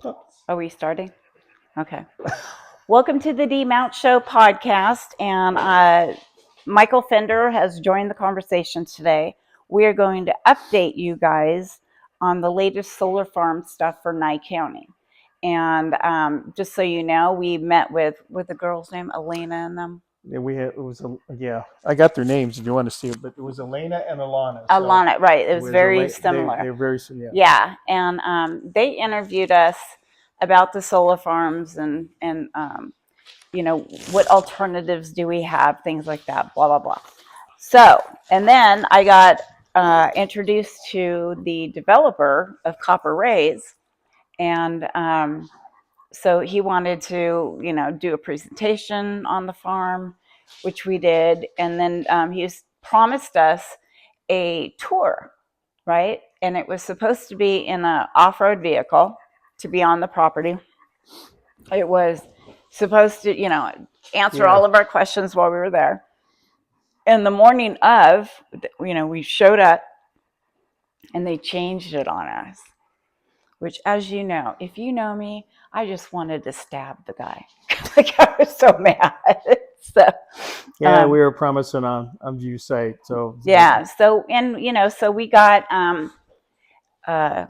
Are we starting? Okay. Welcome to the D Mount Show podcast. And Michael Fender has joined the conversation today. We are going to update you guys on the latest solar farm stuff for Nye County. And just so you know, we met with the girl's name, Elena and them. Yeah, I got their names if you want to see it, but it was Elena and Alana. Alana, right. It was very similar. They're very similar. Yeah. And they interviewed us about the solar farms and what alternatives do we have, things like that, blah, blah, blah. So, and then I got introduced to the developer of Copper Rays. And so he wanted to, do a presentation on the farm, which we did. And then he promised us a tour, right? And it was supposed to be in an off-road vehicle to be on the property. It was supposed to, answer all of our questions while we were there. And the morning of, we showed up and they changed it on us, which, as you know, if you know me, I just wanted to stab the guy. Like, I was so mad. So, we were promising on View site. So yeah. So, and, so we got a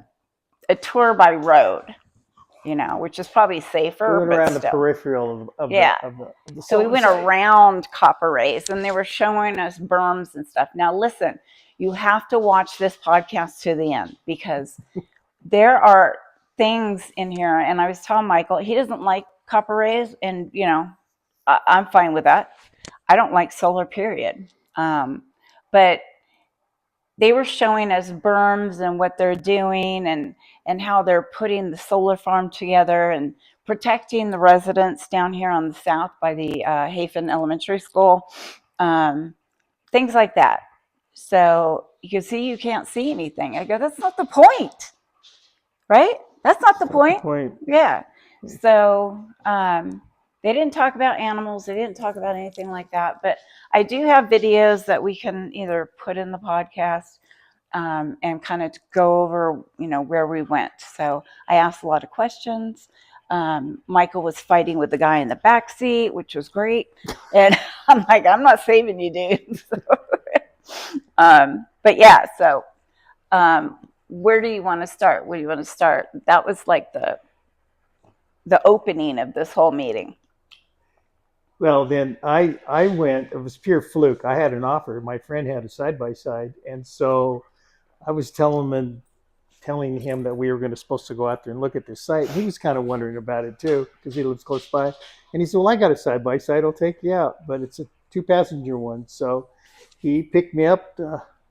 tour by road, which is probably safer. We went around the peripheral of the so we went around Copper Rays and they were showing us berms and stuff. Now, listen, you have to watch this podcast to the end because there are things in here. And I was telling Michael, he doesn't like Copper Rays, and, I'm fine with that. I don't like solar, period. But they were showing us berms and what they're doing and how they're putting the solar farm together and protecting the residents down here on the south by the Hafen Elementary School, things like that. So you can see you can't see anything. I go, that's not the point, right? That's not the point. Yeah. So they didn't talk about animals. They didn't talk about anything like that. But I do have videos that we can either put in the podcast and kind of go over, where we went. So I asked a lot of questions. Michael was fighting with the guy in the back seat, which was great. And I'm like, I'm not saving you, dude. But yeah, so where do you want to start? Where do you want to start? That was like the opening of this whole meeting. Well, then I went. It was pure fluke. I had an offer. My friend had a side-by-side, and so I was telling him that we were supposed to go out there and look at this site. He was kind of wondering about it too because he lives close by. And he said, "Well, I got a side-by-side. I'll take you out, but it's a 2-passenger one." So he picked me up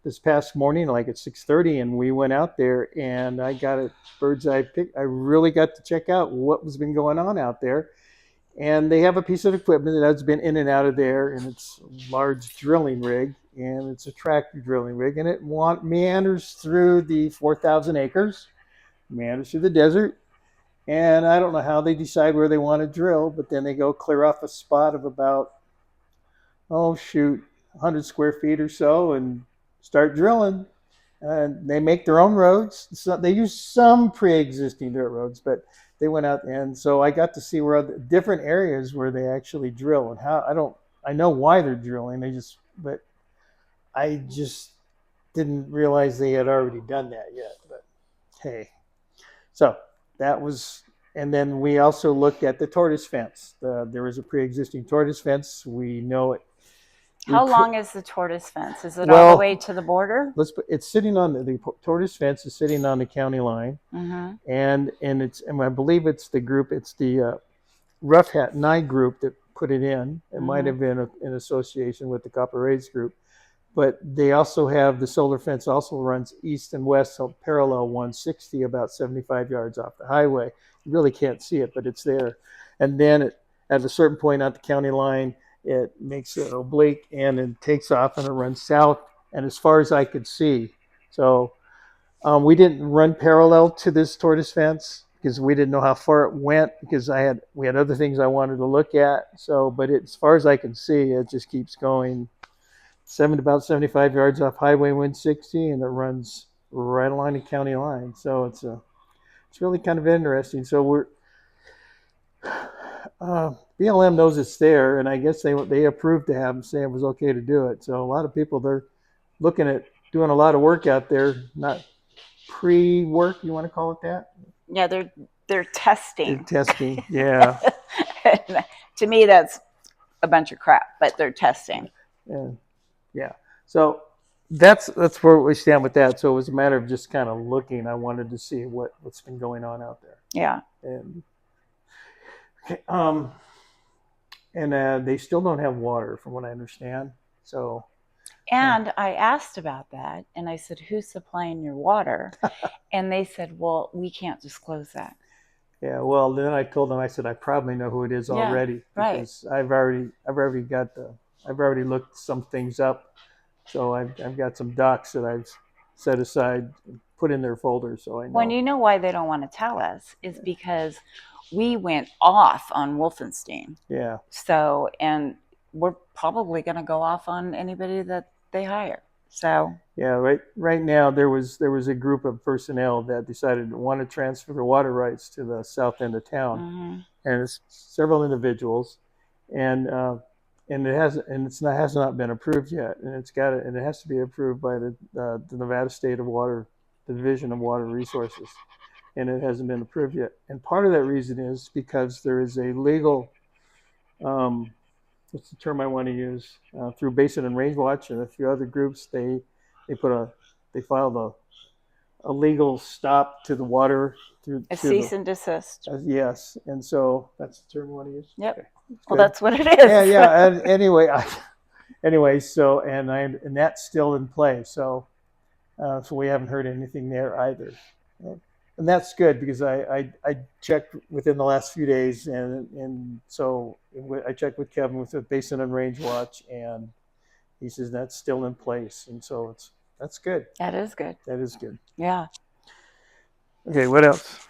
this past morning, like at 6:30, and we went out there. And I got a bird's eye pick. I really got to check out what was been going on out there. And they have a piece of equipment that has been in and out of there, and it's a large drilling rig, and it's a tractor drilling rig, and it meanders through the 4,000 acres, meanders through the desert, and I don't know how they decide where they want to drill, but then they go clear off a spot of about, 100 square feet or so, and start drilling. And they make their own roads. So they use some pre-existing dirt roads, but they went out, and so I got to see where different areas where they actually drill and how. I know why they're drilling. But I just didn't realize they had already done that yet. But hey, so that was, and then we also looked at the tortoise fence. There is a pre-existing tortoise fence. We know it. How long is the tortoise fence? Is it all the way to the border? It's sitting on the tortoise fence is sitting on the county line, and I believe it's the group. It's the Rough Hat Nye group that put it in. It might have been in association with the Copper Rays group, but they also have the solar fence. Also runs east and west, so parallel 160, about 75 yards off the highway. You really can't see it, but it's there. And then at a certain point on the county line, it makes an oblique and it takes off and it runs south, and as far as I could see. So we didn't run parallel to this tortoise fence because we didn't know how far it went, because we had other things I wanted to look at. So, but as far as I can see, it just keeps going about 75 yards off Highway 160, and it runs right along the county line. So it's it's really kind of interesting. So we're BLM knows it's there, and I guess they approved to have them say it was okay to do it. So a lot of people, they're looking at doing a lot of work out there, not pre-work, you want to call it that? Yeah, they're They're testing. testing, yeah. To me, that's a bunch of crap, but they're testing. And yeah, so that's where we stand with that. So it was a matter of just kind of looking. I wanted to see what's been going on out there. Yeah. And they still don't have water, from what I understand. So. And I asked about that, and I said, "Who's supplying your water?" And they said, "Well, we can't disclose that." Yeah, well, then I told them, I said, I probably know who it is already, because I've already looked some things up. So I've got some docs that I've set aside, put in their folder, so I know. Well, you know why they don't want to tell us is because we went off on Wolfenstein. Yeah. So, and we're probably going to go off on anybody that they hire. So. Yeah, right now there was a group of personnel that decided to want to transfer the water rights to the south end of town, and it's several individuals, and it has not been approved yet, and it has to be approved by the Nevada State of Water, the Division of Water Resources, and it hasn't been approved yet. And part of that reason is because there is a legal, what's the term I want to use, through Basin and Range Watch and a few other groups, they filed a legal stop to the water through a cease and desist. Yes, and so that's the term I want to use. Yep. Okay. Well, that's what it is. Yeah. And anyway, so and that's still in play. So we haven't heard anything there either, and that's good, because I checked within the last few days, and so I checked with Kevin with the Basin and Range Watch, and he says that's still in place, and so that's good. That is good. That is good. Yeah. Okay, what else?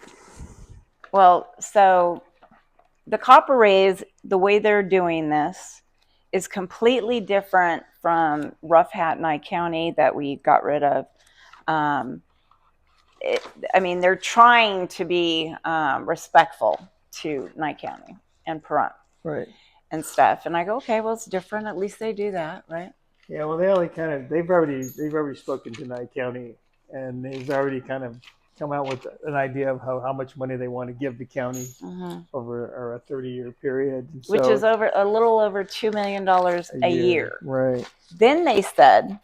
Well, so the copper rays, the way they're doing this is completely different from Rough Hat Nye County that we got rid of. They're trying to be respectful to Nye County and Pahrump, right, and stuff. And I go, okay, well, it's different. At least they do that, right? Yeah. Well, they've already spoken to Nye County, and they've already kind of come out with an idea of how much money they want to give the county over a 30-year period, which is a little over $2 million a year. Right. Then they said,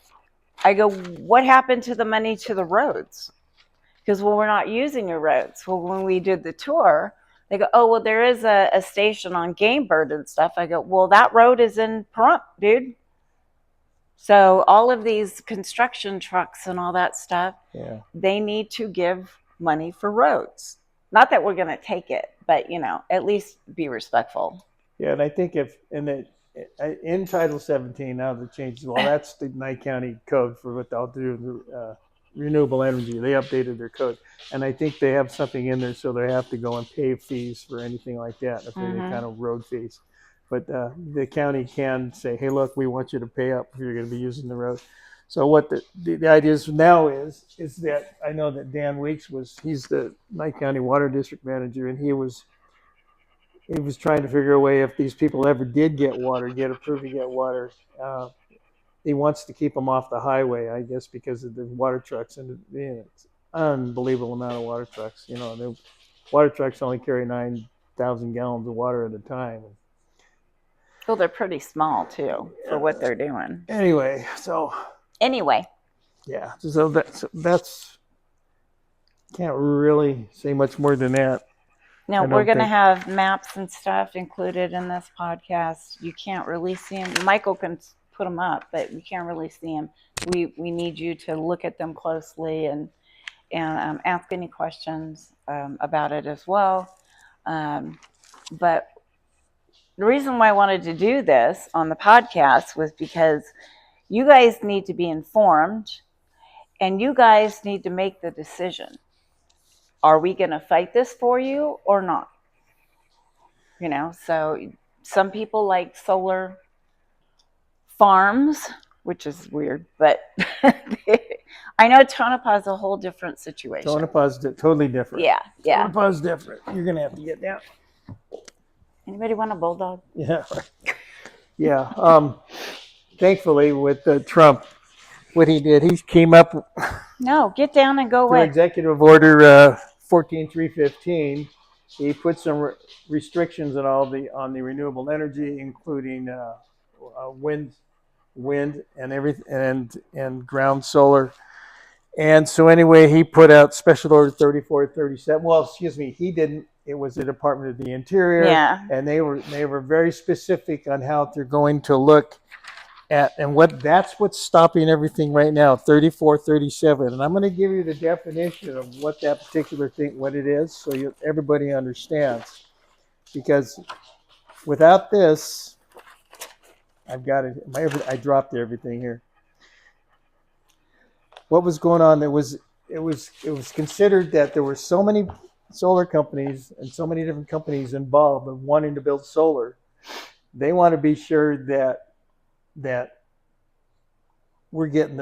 I go, what happened to the money to the roads? Because, well, we're not using your roads. Well, when we did the tour, they go, oh, well, there is a station on Game Bird and stuff. I go, well, that road is in Pahrump, dude. So all of these construction trucks and all that stuff, they need to give money for roads. Not that we're going to take it, but, at least be respectful. Yeah, and I think in Title 17, now the changes, well, that's the Nye County code for what they'll do, renewable energy. They updated their code. And I think they have something in there, so they have to go and pay fees for anything like that, if any kind of road fees. But the county can say, hey, look, we want you to pay up if you're going to be using the road. So what the idea is now is that I know that Dan Weeks he's the Nye County Water District Manager, and he was trying to figure a way, if these people ever did get approved to get water, he wants to keep them off the highway, I guess, because of the water trucks, and it's unbelievable amount of water trucks. The water trucks only carry 9,000 gallons of water at a time. Well, they're pretty small too for what they're doing. Anyway. Yeah. So that's can't really say much more than that. Now, we're going to have maps and stuff included in this podcast. You can't really see them. Michael can put them up, but you can't really see them. We need you to look at them closely and ask any questions about it as well. But the reason why I wanted to do this on the podcast was because you guys need to be informed, and you guys need to make the decision. Are we going to fight this for you or not? So some people like solar farms, which is weird, but I know Tonopah is a whole different situation. Tonopah's totally different. Yeah, yeah. Tonopah's different. You're gonna have to get down. Anybody want a bulldog? Yeah, yeah. Thankfully, with Trump, what he did, he came up No, get down and go through away. Executive Order 14315. He put some restrictions on the renewable energy, including wind and everything, and ground solar. And so anyway, he put out Special Order 3437. Well, excuse me, he didn't. It was the Department of the Interior, Yeah. and they were very specific on how they're going to look at, and that's what's stopping everything right now. 3437, and I'm going to give you the definition of what that particular thing, what it is, so everybody understands. Because without this, I've got it. I dropped everything here. What was going on? It was considered that there were so many solar companies and so many different companies involved in wanting to build solar. They want to be sure that we're getting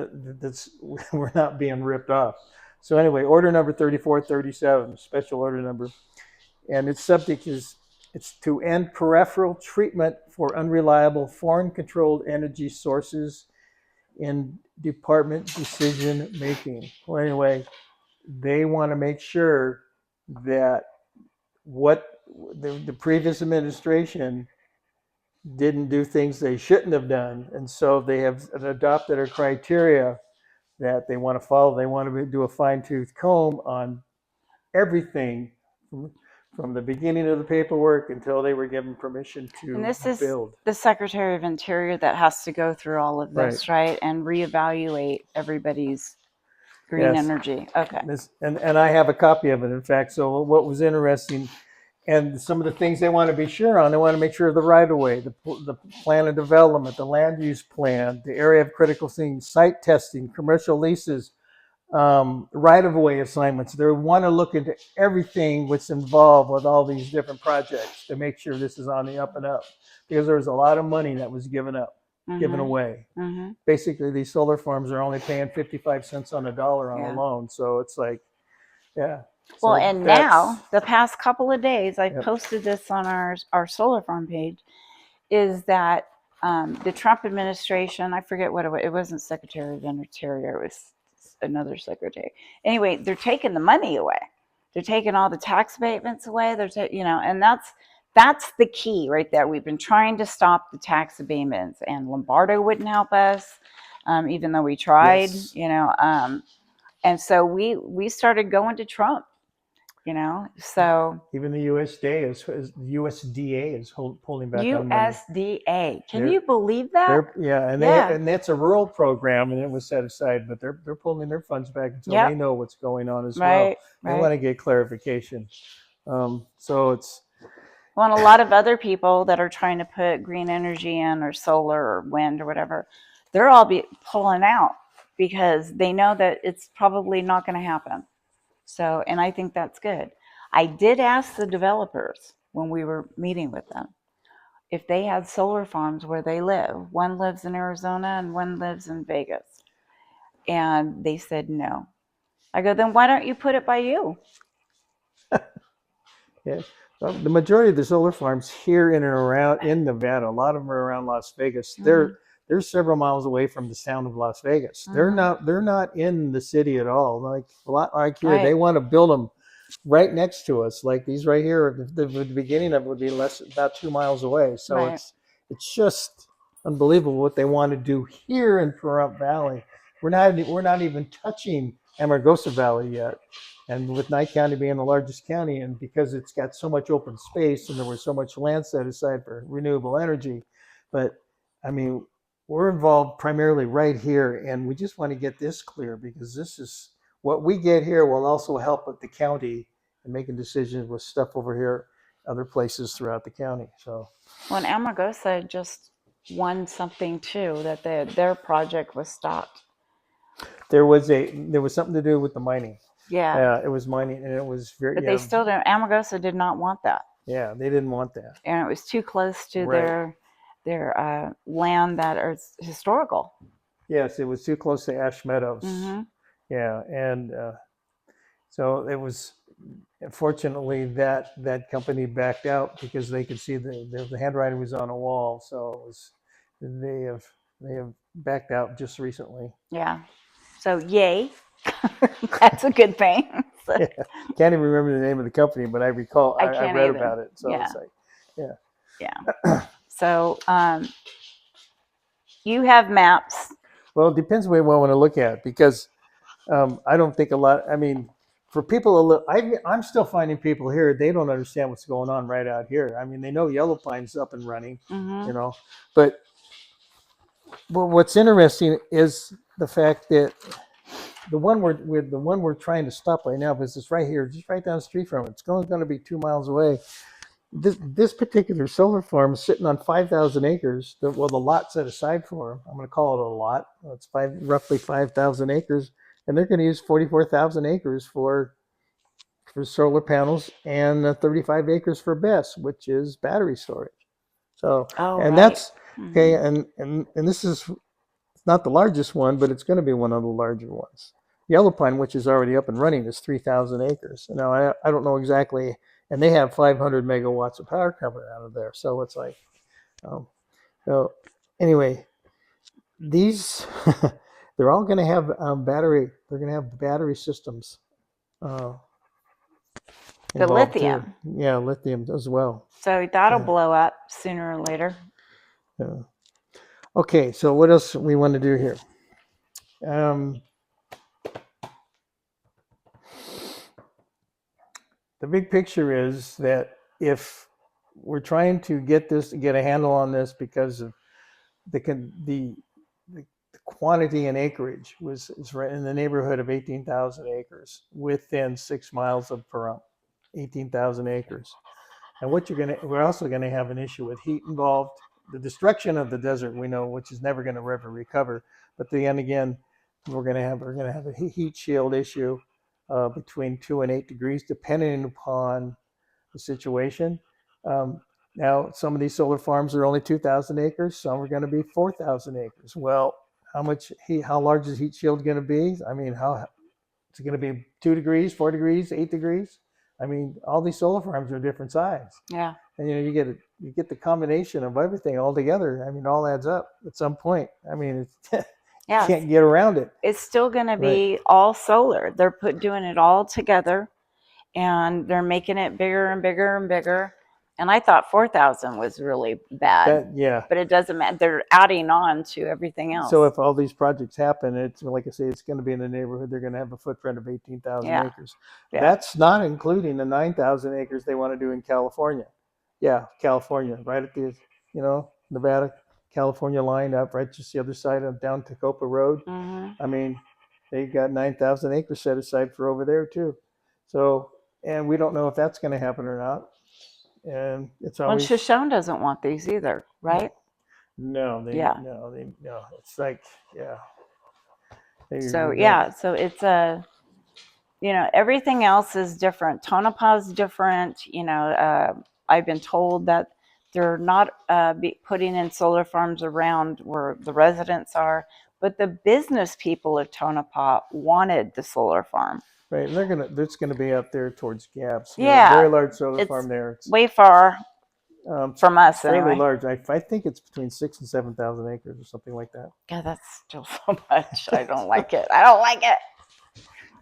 we're not being ripped off. So anyway, order number 3437, special order number, and its subject is it's to end peripheral treatment for unreliable foreign-controlled energy sources in department decision making. Well, anyway, they want to make sure that what the previous administration didn't do things they shouldn't have done, and so they have adopted a criteria that they want to follow. They want to do a fine-tooth comb on everything from the beginning of the paperwork until they were given permission to And this is build. the Secretary of Interior that has to go through all of this, right? And reevaluate everybody's green Yes. energy. Okay. And I have a copy of it, in fact. So what was interesting, and some of the things they want to be sure on, they want to make sure of the right-of-way, the plan of development, the land use plan, the area of critical things, site testing, commercial leases, right-of-way assignments. They want to look into everything what's involved with all these different projects to make sure this is on the up and up, because there was a lot of money that was given away. Mm-hmm. Basically, these solar farms are only paying 55 cents on a dollar on a loan. So it's like, yeah. Well, So and now the past couple of days, I Yep. posted this on our solar farm page, is that the Trump administration, I forget what it wasn't Secretary of Interior, it was another secretary. Anyway, they're taking the money away. They're taking all the tax abatements away. And that's the key right there. We've been trying to stop the tax abatements, and Lombardo wouldn't help us, even though we tried. Yes. And so we started going to Trump. So Even the USDA is pulling back on money. USDA. Can you believe that? And that's a rural program, and it was set aside, but they're pulling their funds back until they know what's going on as well. They want to get clarification. So it's. Well, and a lot of other people that are trying to put green energy in, or solar or wind or whatever, they're all pulling out because they know that it's probably not going to happen. So, and I think that's good. I did ask the developers when we were meeting with them if they had solar farms where they live. One lives in Arizona and one lives in Vegas. And they said no. I go, then why don't you put it by you? Yeah. The majority of the solar farms here in and around in Nevada, a lot of them are around Las Vegas. Mm-hmm. They're several miles away from the town of Las Vegas. Mm-hmm. They're not in the city at all. Like a lot like here, Right. They want to build them right next to us. Like these right here, the beginning of it would be about 2 miles away. So Right. it's just unbelievable what they want to do here in Pahrump Valley. We're not even touching Amargosa Valley yet. And with Nye County being the largest county, and because it's got so much open space and there was so much land set aside for renewable energy, but I mean, we're involved primarily right here, and we just want to get this clear, because this is what we get here will also help with the county and making decisions with stuff over here, other places throughout the county. So, well, and Amargosa just won something too, that their project was stopped. there was something to do with the mining. Yeah. It was mining, and it was very. But they still don't. Amargosa did not want that. Yeah, they didn't want that, and it was too close to their land that is historical. Yes, it was too close to Ash Meadows. Hmm. Yeah, and so it was. Unfortunately, that company backed out because they could see the handwriting was on a wall. So it was they have they have backed out just recently. Yeah. So yay, that's a good thing. So, Yeah, can't even remember the name of the company, but I recall I I can't read either. about it. So Yeah. it's like, yeah. Yeah. So you have maps. Well, it depends what we want to look at because I don't think a lot. I mean, for people, I'm still finding people here. They don't understand what's going on right out here. I mean, they know Yellow Pine's up and running, Hmm. you know, but what's interesting is the fact that the one we're trying to stop right now because it's right here, just right down the street from it. It's going to be 2 miles away. This particular solar farm is sitting on 5,000 acres. The lot set aside for them. I'm going to call it a lot. It's roughly 5,000 acres, and they're going to use 44,000 acres for solar panels and 35 acres for BESS, which is battery storage. So, Oh, and right. that's okay. Hmm. And this is not the largest one, but it's going to be one of the larger ones. Yellow Pine, which is already up and running, is 3,000 acres. Now, I don't know exactly, and they have 500 megawatts of power coming out of there. So it's like, um, so anyway, these, they're all going to have battery, they're going to have battery systems uh, The involved too. lithium. Yeah, lithium as well. So that'll Yeah. blow up sooner or later. Yeah. Okay, so what else we want to do here? Um, the big picture is that if we're trying to get a handle on this because of the quantity and acreage is right in the neighborhood of 18,000 acres within 6 miles of Pahrump, 18,000 acres. And we're also gonna have an issue with heat involved. The destruction of the desert we know, which is never gonna ever recover. But then again, we're gonna have a heat shield issue between 2 and 8 degrees, depending upon the situation. Um, Now, some of these solar farms are only 2,000 acres. Some are going to be 4,000 acres. Well, how large is heat shield going to be? I mean, how is it going to be 2 degrees, 4 degrees, 8 degrees? I mean, all these solar farms are different size, Yeah. and you get the combination of everything all together. I mean, it all adds up at some point. I mean, you Yeah. can't get around it. It's still going to Right. be all solar. They're doing it all together, and they're making it bigger and bigger and bigger. And I thought 4,000 was really bad, Yeah. but it doesn't matter. They're adding on to everything else. So if all these projects happen, it's like I say, it's going to be in the neighborhood. They're going to have a footprint of 18,000 Yeah. acres. Yeah. That's not including the 9,000 acres they want to do in California. Yeah, California, right at the Nevada, California line up right just the other side of down Tacopa Road. Hmm. I mean, they got 9,000 acres set aside for over there too. So, and we don't know if that's going to happen or not. And it's Well, always Shoshone doesn't want these either, right? no, Yeah. no. It's like yeah. They So really yeah, don't. so it's everything else is different. Tonopah's different. I've been told that they're not putting in solar farms around where the residents are, but the business people of Tonopah wanted the solar farm. Right, and there's gonna be up there towards Gaps. Yeah, Very large solar it's farm there. It's way far from us fairly anyway. large. I think it's between 6,000 and 7,000 acres or something like that. God, that's still so much. I don't like it. I don't like it.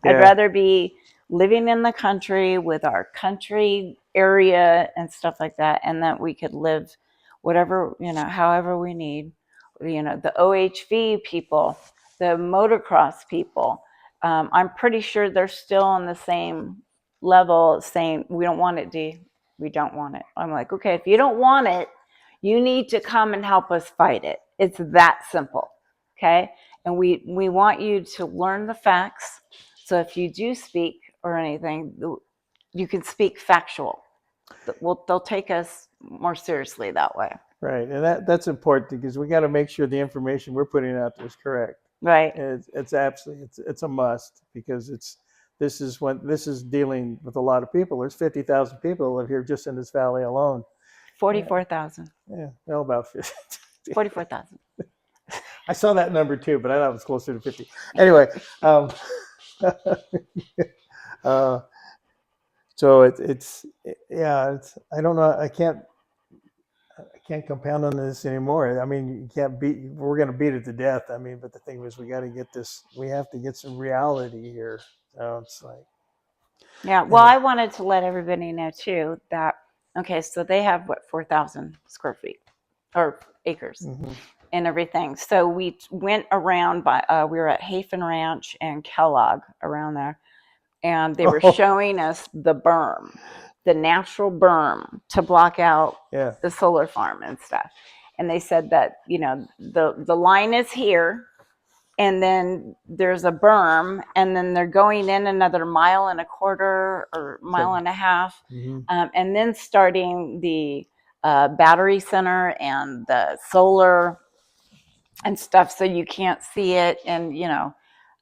Yeah. I'd rather be living in the country with our country area and stuff like that, and that we could live whatever, however we need. The OHV people, the motocross people, I'm pretty sure they're still on the same level saying, we don't want it, D. We don't want it. I'm like, okay, if you don't want it, you need to come and help us fight it. It's that simple. Okay. And we want you to learn the facts. So if you do speak or anything, you can speak factual. They'll take us more seriously that way. Right, and that's important because we got to make sure the information we're putting out there is correct. Right. It's absolutely it's a must because this is dealing with a lot of people. There's 50,000 people live here just in this valley alone. 44,000. Yeah, well, about 50. 44,000. I saw that number too, but I thought it was closer to 50. Anyway, uh, so it's I don't know. I can't compound on this anymore. I mean, you can't beat. We're going to beat it to death. I mean, but the thing is, we got to get this. We have to get some reality here. So it's like, Yeah. Well, I wanted to let everybody know too that okay, so they have what 4,000 square feet or acres mm-hmm. and everything. So we went around by we were at Hafen Ranch and Kellogg around there, and they were showing us the berm, the natural berm to block out yeah, the solar farm and stuff. And they said that the line is here, and then there's a berm, and then they're going in another mile and a quarter or mile and a half, mm-hmm. And then starting the battery center and the solar and stuff, so you can't see it, and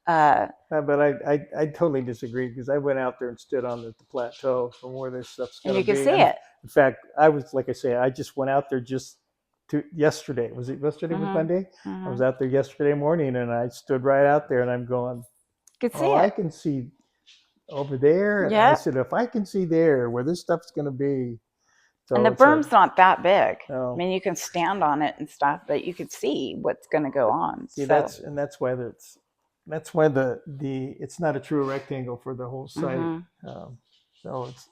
But I totally disagree because I went out there and stood on the plateau from where this stuff's and going you to can be. see And it. in fact, I was like I say, I just went out there just yesterday. Was it yesterday? Was Monday? I was out there yesterday morning, and I stood right out there, and I'm going, You can see oh, I it. can see over there. And I Yeah. said, if I can see there where this stuff's going to be, And so the it's like, berm's not that big. I no. mean, you can stand on it and stuff, but you can see what's going to go on. See, So that's why the it's not a true rectangle for the whole site. So it's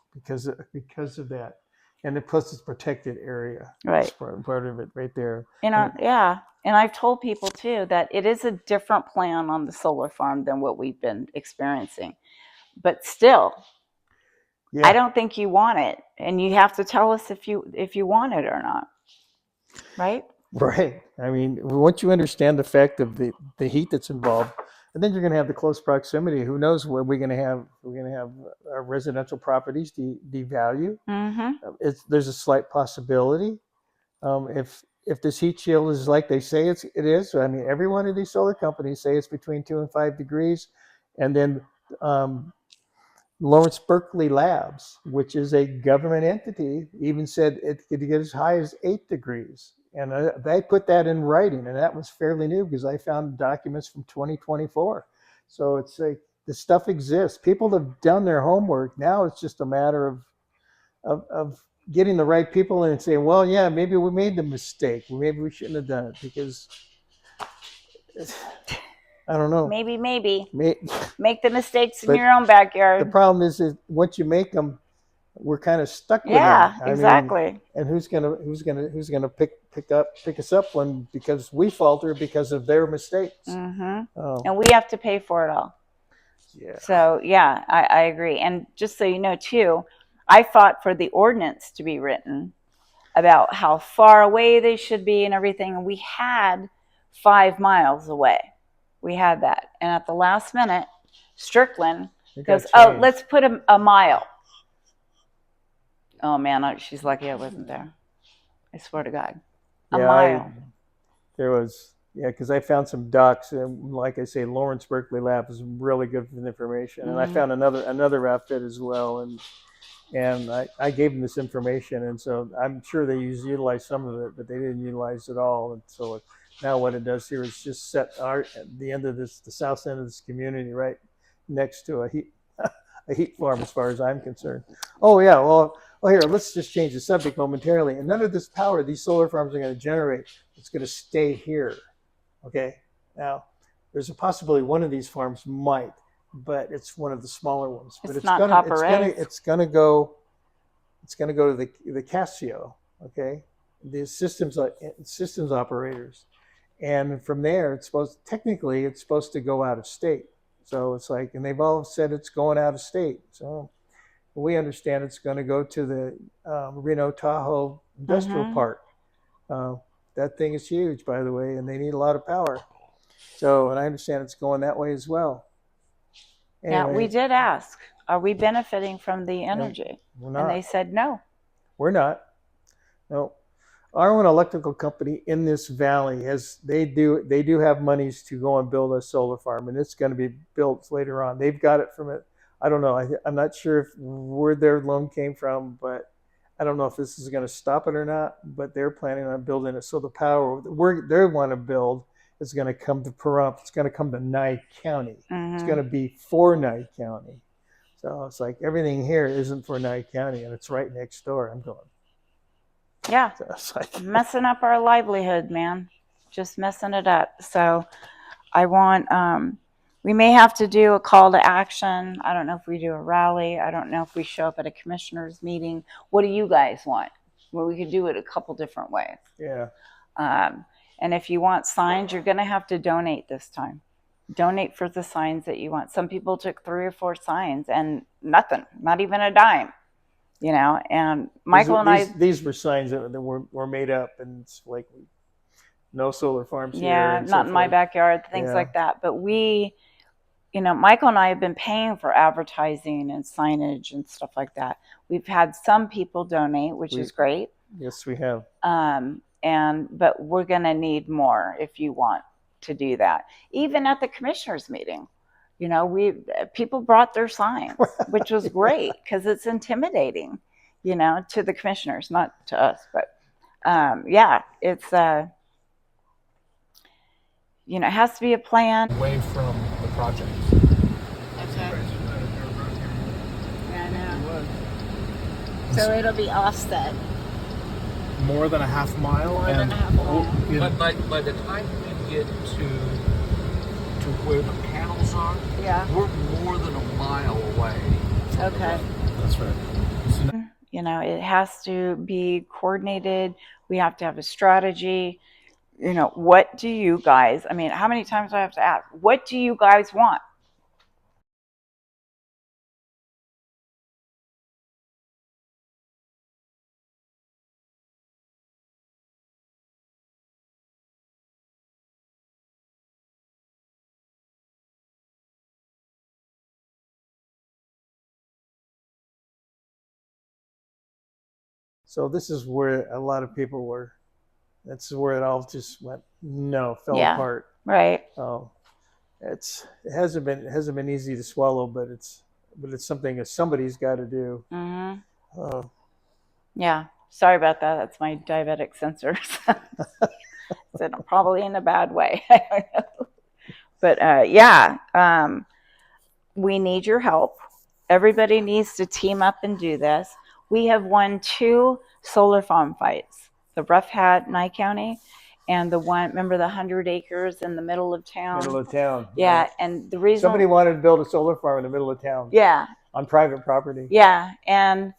because of that, and plus it's protected area. right. It's part of it right there. Yeah. And I've told people too that it is a different plan on the solar farm than what we've been experiencing. But still, Yeah. I don't think you want it, and you have to tell us if you want it or not. Right? Right. I mean, once you understand the fact of the heat that's involved, and then you're going to have the close proximity. Who knows what we're going to have? We're going to have our residential properties devalue. There's a slight possibility if this heat shield is like they say it is. I mean, every one of these solar companies say it's between 2 and 5 degrees, and then Lawrence Berkeley Labs, which is a government entity, even said it could get as high as 8 degrees. And they put that in writing, and that was fairly new because I found documents from 2024. So it's like the stuff exists. People have done their homework. Now it's just a matter of getting the right people in and saying, well, yeah, maybe we made the mistake. Maybe we shouldn't have done it because I don't know. Maybe. Make the mistakes in your own backyard. The problem is that once you make them, we're kind of stuck with them. Yeah, exactly. And who's gonna pick us up when because we falter because of their mistakes. And we have to pay for it all. Yeah. So yeah, I agree. And just so you know too, I fought for the ordinance to be written about how far away they should be and everything. And we had 5 miles away. We had that. And at the last minute, Strickland goes, oh, let's put a mile. Oh man, she's lucky I wasn't there. I swear to God. A mile. Because I found some docs, and like I say, Lawrence Berkeley Lab is really good with information. And I found another outfit as well, and I gave them this information, and so I'm sure they utilized some of it, but they didn't utilize it all. And so now what it does here is just set the end of the south end of this community right next to a heat farm, as far as I'm concerned. Oh yeah, well here, let's just change the subject momentarily. And none of this power these solar farms are going to generate, it's going to stay here. Okay, now there's a possibility one of these farms might, but it's one of the smaller ones. But it's going to go to the Casio. Okay, the systems operators, and from there it's supposed to go out of state. So it's like, and they've all said it's going out of state. So we understand it's going to go to the Reno Tahoe Industrial Park. That thing is huge, by the way, and they need a lot of power. So, and I understand it's going that way as well. Anyway, yeah, we did ask, are we benefiting from the energy? We're not. And they said no. We're not. No. Our own electrical company in this valley they do have monies to go and build a solar farm, and it's going to be built later on. They've got it from it. I don't know. I'm not sure where their loan came from, but I don't know if this is going to stop it or not. But they're planning on building it. So the power they want to build is going to come to Pahrump. It's going to come to Nye County. It's Mm-hmm. going to be for Nye County. So it's like everything here isn't for Nye County, and it's right next door. I'm going. Yeah. So it's like Messing up our livelihood, man. Just messing it up. So I want, we may have to do a call to action. I don't know if we do a rally. I don't know if we show up at a commissioner's meeting. What do you guys want? Well, we could do it a couple different ways. yeah. And if you want signs, you're going to have to donate this time. Donate for the signs that you want. Some people took 3 or 4 signs and nothing, not even a dime, you know. And Michael these were signs that were made up, and it's like no solar farms here. Yeah, and not in my backyard, things like that. But we, you know, Michael and I have been paying for advertising and signage and stuff like that. We've had some people donate, which is great. Yes, we have. But we're going to need more if you want to do that. Even at the commissioners meeting, you know, people brought their signs, which was great because it's intimidating, you know, to the commissioners, not to us. But yeah, it's you know, it has to be a plan. Away from the project. Okay. Yeah, I know. So it'll be offset. More than a half mile. More than a half mile. But by the time we get to where the panels are, Yeah. we're more than a mile away. Okay. That's right. You know, it has to be coordinated. We have to have a strategy. You know, what do you guys, I mean, how many times do I have to ask? What do you guys want? So this is where a lot of people were. That's where it all just fell Yeah. apart. Right. Oh, it hasn't been easy to swallow, but it's something that somebody's got to do. Mm-hmm. Yeah. Sorry about that. That's my diabetic sensors. So probably in a bad way. I don't know. But yeah, we need your help. Everybody needs to team up and do this. We have won 2 solar farm fights. The Rough Hat, Nye County, and the one, remember the 100 acres in the middle of town? Middle of town. Yeah, Right. and the reason... Somebody wanted to build a solar farm in the middle of town. Yeah. On private property. Yeah, and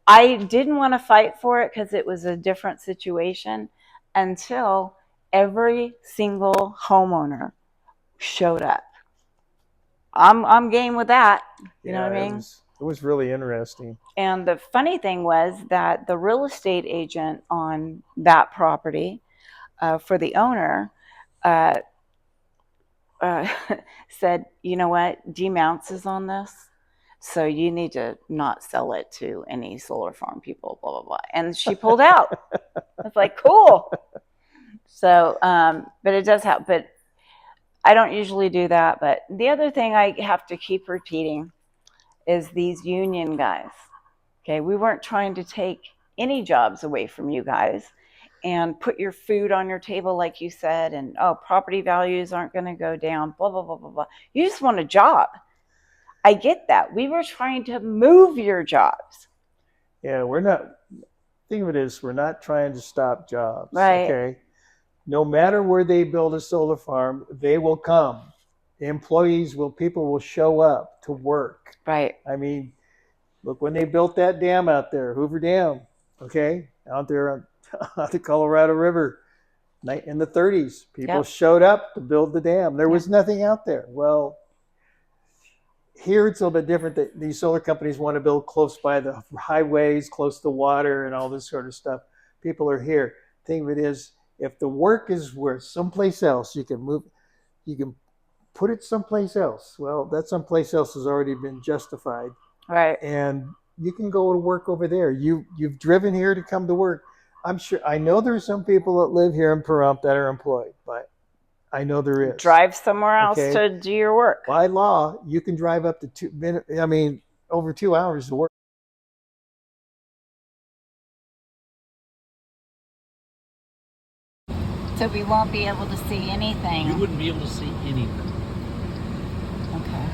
I didn't want to fight for it because it was a different situation until every single homeowner showed up. I'm game with that. You know what I mean? It was really interesting. And the funny thing was that the real estate agent on that property for the owner said, you know what, D-Mounts is on this, so you need to not sell it to any solar farm people, blah, blah, blah. And she pulled out. It's like, cool. So, but it does help. But I don't usually do that. But the other thing I have to keep repeating is these union guys. Okay, we weren't trying to take any jobs away from you guys and put your food on your table, like you said, and property values aren't going to go down, blah, blah, blah, blah, blah. You just want a job. I get that. We were trying to move your jobs. Yeah, we're not, think of it as we're not trying to stop jobs. Right. Okay. No matter where they build a solar farm, they will come. People will show up to work. Right. I mean, look, when they built that dam out there, Hoover Dam, okay, out there on the Colorado River in the 30s, people showed up to build the dam. There was nothing out there. Well, here it's a little bit different. That these solar companies want to build close by the highways, close to water and all this sort of stuff. People are here. Think of it is, if the work is where someplace else, you can put it someplace else. Well, that someplace else has already been justified. Right. And you can go to work over there. You've driven here to come to work. I know there's some people that live here in Pahrump that are employed, but I know there is. Drive somewhere else to do your work. By law, you can drive up to over 2 hours to work. So we won't be able to see anything. You wouldn't be able to see anything. Okay.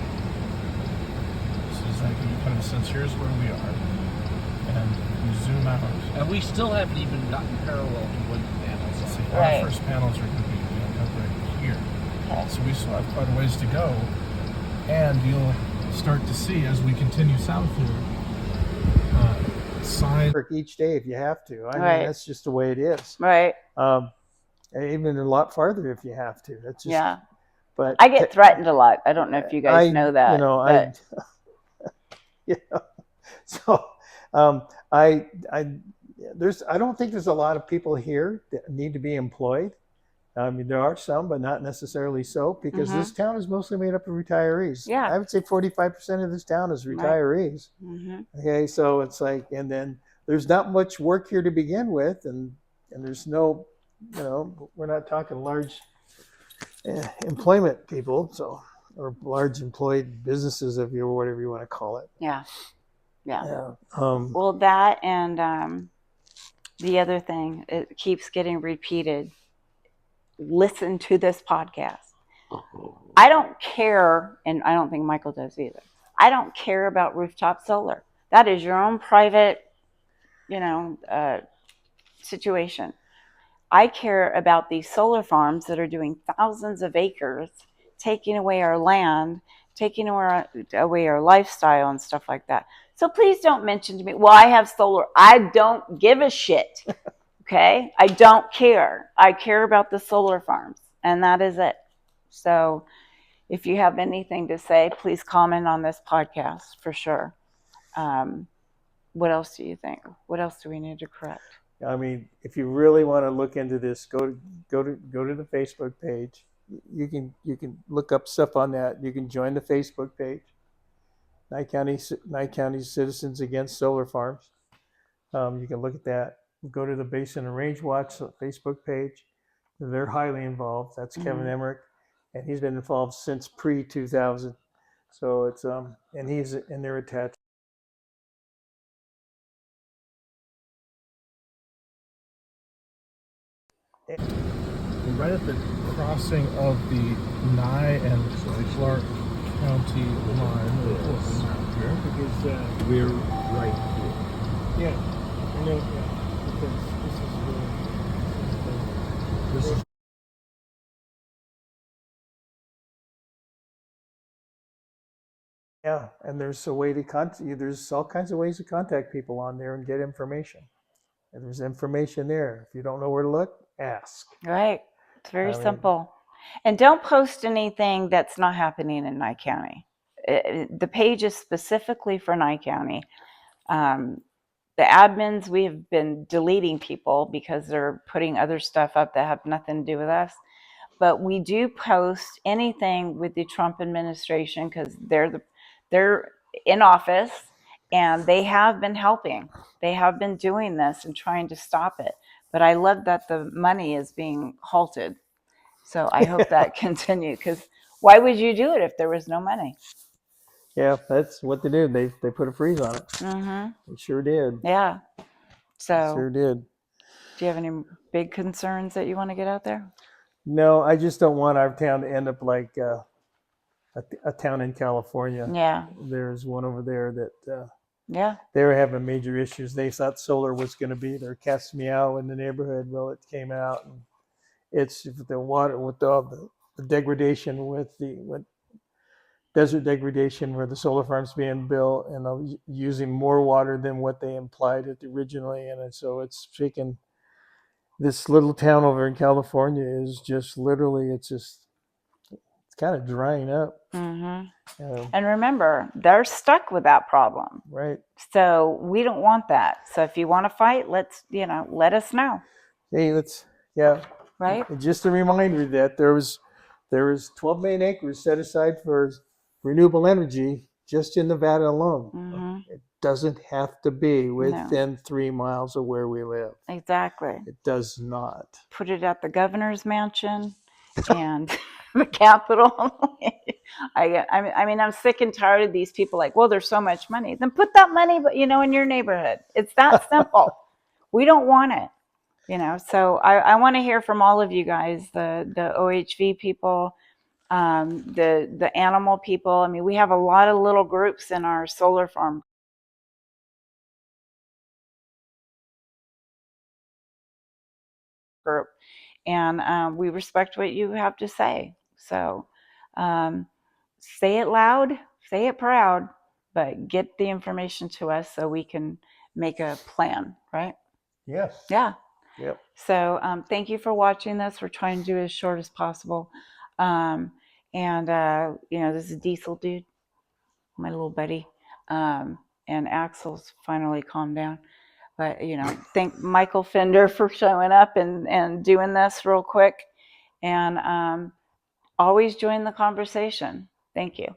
So it's like you kind of sense here's where we are, and you zoom out. And we still haven't even gotten parallel to where the panels Let's are. see, Right. our first panels are going to be right here. Okay. So we still have quite a ways to go, and you'll start to see as we continue south here, signs. Work each day if you have to. I Right. mean, that's just the way it is. Right. Even a lot farther if you have to. That's just, Yeah. But I get threatened a lot. I don't know if you guys know that. You know, but you know, so I don't think there's a lot of people here that need to be employed. I mean, there are some, but not necessarily so, because this town is mostly made up of retirees. Yeah. I would say 45% of this town is retirees. Mhm. Okay, so it's like, and then there's not much work here to begin with, and there's no, you know, we're not talking large employment people, so, or large employed businesses, if you, or whatever you want to call it. Yeah. Yeah. Yeah. Well, that and the other thing, it keeps getting repeated. Listen to this podcast. I don't care, and I don't think Michael does either. I don't care about rooftop solar. That is your own private, you know, situation. I care about these solar farms that are doing thousands of acres, taking away our land, taking away our lifestyle and stuff like that. So please don't mention to me, well, I have solar. I don't give a shit. Okay? I don't care. I care about the solar farms, and that is it. So if you have anything to say, please comment on this podcast for sure. What else do you think? What else do we need to correct? I mean, if you really want to look into this, go to the Facebook page. You can look up stuff on that. You can join the Facebook page. Nye County Citizens Against Solar Farms. You can look at that. Go to the Basin and Range Watch Facebook page. They're highly involved. That's Kevin Emmerich, and he's been involved since pre-2000. So it's and they're attached. Right at the crossing of the Nye and Clark County line, here. We're right here. Yeah, I know. Yeah, because this is yeah, and there's a way to contact you. There's all kinds of ways to contact people on there and get information. And there's information there. If you don't know where to look, ask. Right. It's very I mean- simple. And don't post anything that's not happening in Nye County. The page is specifically for Nye County. The admins, we have been deleting people because they're putting other stuff up that have nothing to do with us. But we do post anything with the Trump administration because they're in office and they have been helping. They have been doing this and trying to stop it. But I love that the money is being halted. So I hope that continues, because why would you do it if there was no money? Yeah, that's what they did. They put a freeze on it. Mm-hmm. They sure did. Yeah. So Sure did. do you have any big concerns that you want to get out there? No, I just don't want our town to end up like a town in California. Yeah. There's one over there that Yeah. they were having major issues. They thought solar was going to be their cat's meow in the neighborhood. Well, it came out, and it's the water with all the degradation with desert degradation where the solar farms being built and using more water than what they implied it originally, and so it's shaking. This little town over in California is just literally, it's kind of drying up. Mm-hmm. And remember, they're stuck with that problem. Right. So we don't want that. So if you want to fight, let us know. Hey, yeah. Right? And just a reminder that there was 12 million acres set aside for renewable energy just in Nevada alone. Mm-hmm. It doesn't have to be within 3 miles of where we live. Exactly. It does not. Put it at the governor's mansion and the Capitol. I mean, I'm sick and tired of these people like, well, there's so much money. Then put that money, in your neighborhood. It's that simple. We don't want it. So I want to hear from all of you guys, the OHV people, the animal people. I mean, we have a lot of little groups in our solar farm group, and we respect what you have to say. So say it loud, say it proud, but get the information to us so we can make a plan, right? Yes. Yeah. Yep. So thank you for watching this. We're trying to do it as short as possible. This is Diesel Dude, my little buddy. And Axel's finally calmed down. But, thank Michael Fender for showing up and doing this real quick. And always join the conversation. Thank you.